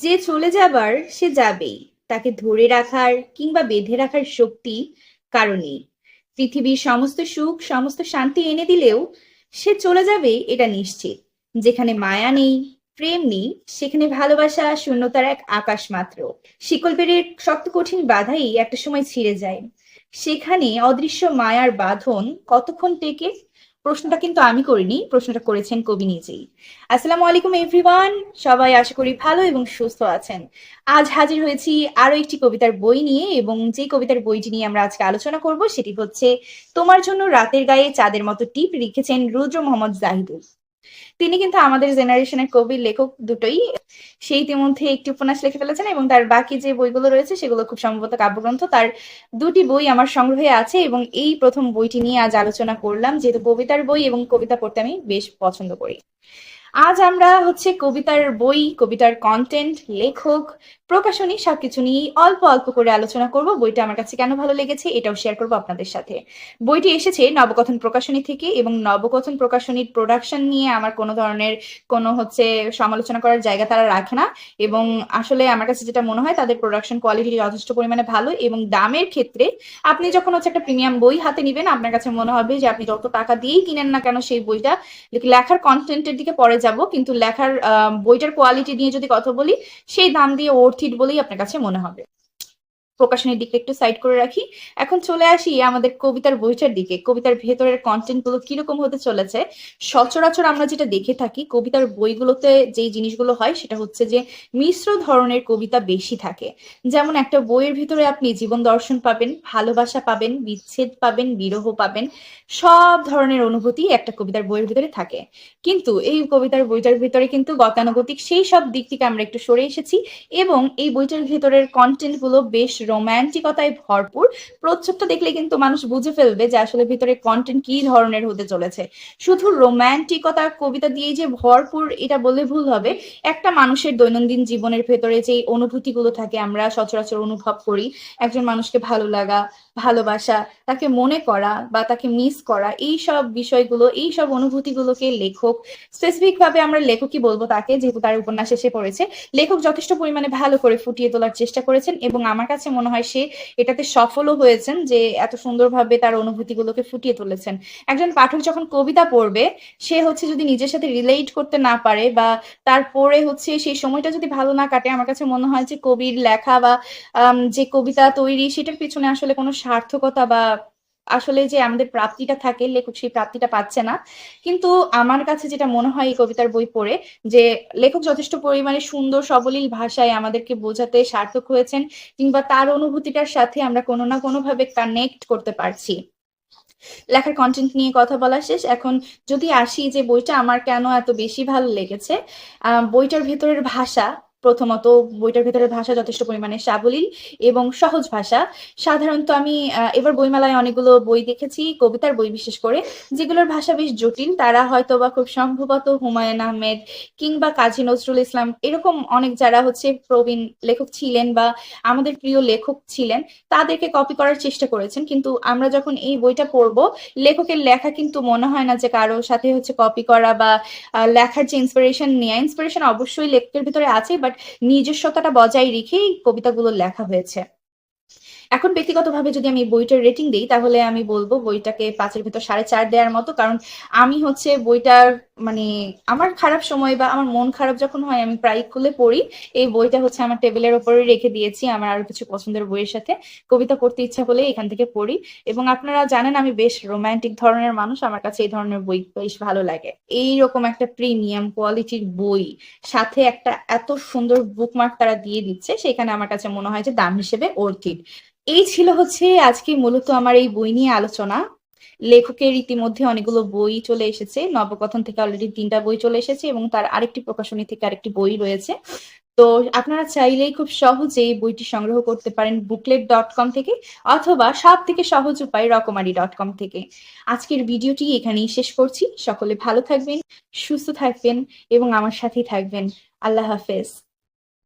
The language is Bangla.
যে চলে যাবার সে যাবেই, তাকে ধরে রাখার কিংবা বেঁধে রাখার শক্তি কারো নেই। পৃথিবীর সমস্ত সুখ সমস্ত শান্তি এনে দিলেও সে চলে যাবে এটা নিশ্চিত। যেখানে মায়া নেই, প্রেম নেই, সেখানে ভালোবাসা শূন্যতার এক আকাশ মাত্র। শিকল বেড়ের শক্ত কঠিন বাধাই একটা সময় ছিঁড়ে যায়। সেখানে অদৃশ্য মায়ার বাঁধন কতক্ষণ টেকে? প্রশ্নটা কিন্তু আমি করিনি, প্রশ্নটা করেছেন কবি নিজেই। আসসালামু আলাইকুম এভরিওয়ান, সবাই আশা করি ভালো এবং সুস্থ আছেন। আজ হাজির হয়েছি আরো একটি কবিতার বই নিয়ে, এবং যে কবিতার বইটি নিয়ে আমরা আজকে আলোচনা করব সেটি হচ্ছে তোমার জন্য রাতের গায়ে চাঁদের মতো টিপ, লিখেছেন রুদ্র মোহাম্মদ জাহিদুল। তিনি কিন্তু আমাদের জেনারেশনের কবি লেখক দুটোই। সে ইতিমধ্যে একটি উপন্যাস লিখে ফেলেছেন এবং তার বাকি যে বইগুলো রয়েছে সেগুলো খুব সম্ভবত কাব্যগ্রন্থ। তার দুটি বই আমার সংগ্রহে আছে এবং এই প্রথম বইটি নিয়ে আজ আলোচনা করলাম, যেহেতু কবিতার বই এবং কবিতা পড়তে আমি বেশ পছন্দ করি। আজ আমরা হচ্ছে কবিতার বই, কবিতার কন্টেন্ট, লেখক, প্রকাশনী সবকিছু নিয়ে অল্প অল্প করে আলোচনা করব। বইটা আমার কাছে কেন ভালো লেগেছে এটাও শেয়ার করব আপনাদের সাথে। বইটি এসেছে নবকথন প্রকাশনী থেকে, এবং নবকথন প্রকাশনীর প্রোডাকশন নিয়ে আমার কোনো ধরনের কোনো হচ্ছে সমালোচনা করার জায়গা তারা রাখে না। এবং আসলে আমার কাছে যেটা মনে হয়, তাদের প্রোডাকশন কোয়ালিটি যথেষ্ট পরিমাণে ভালো, এবং দামের ক্ষেত্রে আপনি যখন হচ্ছে একটা প্রিমিয়াম বই হাতে নিবেন, আপনার কাছে মনে হবে যে আপনি যত টাকা দিয়েই কিনেন না কেন সেই বইটা, লেখার কন্টেন্টের দিকে পরে যাব, কিন্তু লেখার বইটার কোয়ালিটি নিয়ে যদি কথা বলি, সেই দাম দিয়ে ওর্থ ইট বলেই আপনার কাছে মনে হবে। প্রকাশনের দিকটা একটু সাইড করে রাখি। এখন চলে আসি আমাদের কবিতার বইটার দিকে। কবিতার ভেতরের কন্টেন্ট গুলো কিরকম হতে চলেছে। সচরাচর আমরা যেটা দেখে থাকি কবিতার বইগুলোতে যেই জিনিসগুলো হয় সেটা হচ্ছে যে মিশ্র ধরনের কবিতা বেশি থাকে। যেমন একটা বইয়ের ভিতরে আপনি জীবন দর্শন পাবেন, ভালোবাসা পাবেন, বিচ্ছেদ পাবেন, বিরহ পাবেন, সব ধরনের অনুভূতি একটা কবিতার বইয়ের ভিতরে থাকে। কিন্তু এই কবিতার বইটার ভিতরে কিন্তু গতানুগতিক সেই সব দিক থেকে আমরা একটু সরে এসেছি, এবং এই বইটার ভেতরের কন্টেন্ট গুলো বেশ রোমান্টিকতায় ভরপুর। প্রচ্ছদটা দেখলে কিন্তু মানুষ বুঝে ফেলবে যে আসলে ভিতরে কন্টেন্ট কি ধরনের হতে চলেছে। শুধু রোমান্টিকতা কবিতা দিয়ে যে ভরপুর এটা বলে ভুল হবে। একটা মানুষের দৈনন্দিন জীবনের ভেতরে যে অনুভূতিগুলো থাকে, আমরা সচরাচর অনুভব করি, একজন মানুষকে ভালো লাগা, ভালোবাসা, তাকে মনে করা বা তাকে মিস করা, এই সব বিষয়গুলো, এই সব অনুভূতিগুলোকে লেখক, স্পেসিফিক ভাবে আমরা লেখকই বলবো তাকে, যেহেতু তার উপন্যাস এসে পড়েছে, লেখক যথেষ্ট পরিমাণে ভালো করে ফুটিয়ে তোলার চেষ্টা করেছেন, এবং আমার কাছে মনে হয় সে এটাতে সফলও হয়েছেন, যে এত সুন্দরভাবে তার অনুভূতিগুলোকে ফুটিয়ে তুলেছেন। একজন পাঠক যখন কবিতা পড়বে, সে হচ্ছে যদি নিজের সাথে রিলেট করতে না পারে, বা তারপরে হচ্ছে সেই সময়টা যদি ভালো না কাটে, আমার কাছে মনে হয় যে কবির লেখা বা যে কবিতা তৈরি সেটার পিছনে আসলে কোনো সার্থকতা বা আসলে যে আমাদের প্রাপ্তিটা থাকে, লেখক সেই প্রাপ্তিটা পাচ্ছে না। কিন্তু আমার কাছে যেটা মনে হয় এই কবিতার বই পড়ে, যে লেখক যথেষ্ট পরিমাণে সুন্দর সবলীল ভাষায় আমাদেরকে বোঝাতে সার্থক হয়েছেন, কিংবা তার অনুভূতিটার সাথে আমরা কোনো না কোনো ভাবে কানেক্ট করতে পারছি। লেখার কন্টেন্ট নিয়ে কথা বলা শেষ। এখন যদি আসি যে বইটা আমার কেন এত বেশি ভালো লেগেছে। বইটার ভেতরের ভাষা, প্রথমত বইটার ভেতরের ভাষা যথেষ্ট পরিমাণে সাবলীল এবং সহজ ভাষা। সাধারণত আমি এবার বইমেলায় অনেকগুলো বই দেখেছি, কবিতার বই বিশেষ করে, যেগুলোর ভাষা বেশ জটিল। তারা হয়তো বা খুব সম্ভবত হুমায়ুন আহমেদ কিংবা কাজী নজরুল ইসলাম এরকম অনেক যারা হচ্ছে প্রবীণ লেখক ছিলেন বা আমাদের প্রিয় লেখক ছিলেন, তাদেরকে কপি করার চেষ্টা করেছেন। কিন্তু আমরা যখন এই বইটা পড়বো, লেখকের লেখা কিন্তু মনে হয় না যে কারোর সাথে হচ্ছে কপি করা, বা লেখার যে ইন্সপিরেশন নেয়া, ইন্সপিরেশন অবশ্যই লেখকের ভিতরে আছে, বাট নিজস্বতাটা বজায় রেখেই কবিতাগুলো লেখা হয়েছে। এখন ব্যক্তিগতভাবে যদি আমি বইটার রেটিং দিই, তাহলে আমি বলবো বইটাকে 5-এর ভিতর 4.5 দেওয়ার মতো। কারণ আমি হচ্ছে বইটার মানে আমার খারাপ সময় বা আমার মন খারাপ যখন হয়, আমি প্রায় খুলে পড়ি। এই বইটা হচ্ছে আমার টেবিলের ওপরে রেখে দিয়েছি আমার আরো কিছু পছন্দের বইয়ের সাথে। কবিতা পড়তে ইচ্ছা হলে এখান থেকে পড়ি। এবং আপনারা জানেন আমি বেশ রোমান্টিক ধরনের মানুষ, আমার কাছে এই ধরনের বই বেশ ভালো লাগে। এইরকম একটা প্রিমিয়াম কোয়ালিটির বই সাথে একটা এত সুন্দর বুকমার্ক তারা দিয়ে দিচ্ছে, সেখানে আমার কাছে মনে হয় যে দাম হিসেবে ওর্থ ইট। এই ছিল হচ্ছে আজকে মূলত আমার এই বই নিয়ে আলোচনা। লেখকের ইতিমধ্যে অনেকগুলো বই চলে এসেছে, নবকথন থেকে অলরেডি 3টা বই চলে এসেছে, এবং তার আরেকটি প্রকাশনী থেকে আরেকটি বই রয়েছে। তো আপনারা চাইলেই খুব সহজে এই বইটি সংগ্রহ করতে পারেন booklet.com থেকে, অথবা সব থেকে সহজ উপায় রকমারি.com থেকে। আজকের ভিডিওটি এখানেই শেষ করছি। সকলে ভালো থাকবেন, সুস্থ থাকবেন এবং আমার সাথেই থাকবেন। আল্লাহ হাফেজ।